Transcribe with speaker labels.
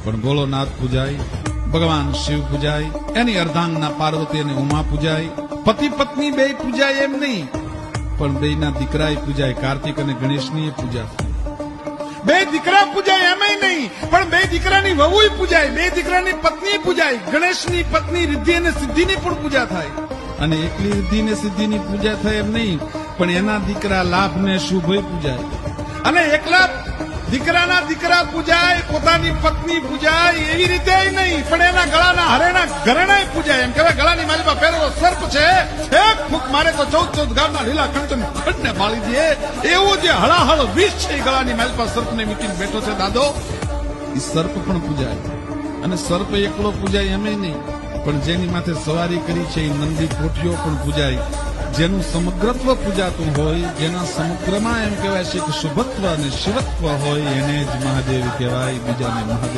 Speaker 1: પણ ભોળોનાથ પૂજાય, ભગવાન શિવ પૂજાય, એની અર્ધાંગના પાર્વતી અને ઉમા પૂજાય, પતિ પત્ની બે પૂજાય એમ નહીં, પણ બેના દીકરાએ પૂજાય, કાર્તિક અને ગણેશની પૂજા થાય. બે દીકરા પૂજાય એમય નહીં, પણ બે દીકરાની વહુય પૂજાય, બે દીકરાની પત્ની પૂજાય, ગણેશની પત્ની રિદ્ધિ અને સિદ્ધિની પણ પૂજા થાય. અને એકલી રિદ્ધિ ને સિદ્ધિની પૂજા થાય એમ નહીં, પણ એના દીકરા લાભ ને શુભય પૂજાય. અને એકલા દીકરાના દીકરા પૂજાય, પોતાની પત્ની પૂજાય એવી રીતે નહીં, પણ એના ગળાના હરેના ઘરેણા પૂજાય. એમ કહેવાય ગળાની માલિમાં પહેરેલો સર્પ છે, એક ફૂંક મારે તો 14 ગામના લીલા ખંડને બાળી દે. એવું જે હળાહળ વિષ છે એ ગળાની માલિપા સર્પને મીટીને બેઠો છે દાદો, એ સર્પ પણ પૂજાય. અને સર્પ એકલો પૂજાય એમ નહીં, પણ જેની માથે સવારી કરી છે એ નંદી કોઠીઓ પણ પૂજાય. જેનું સમગ્રત્વ પૂજાતું હોય, જેના સમગ્રમાં એમ કહેવાય છે કે શુભત્વ અને શિવત્વ હોય, એને જ મહાદેવ કહેવાય, બીજાને મહાદેવ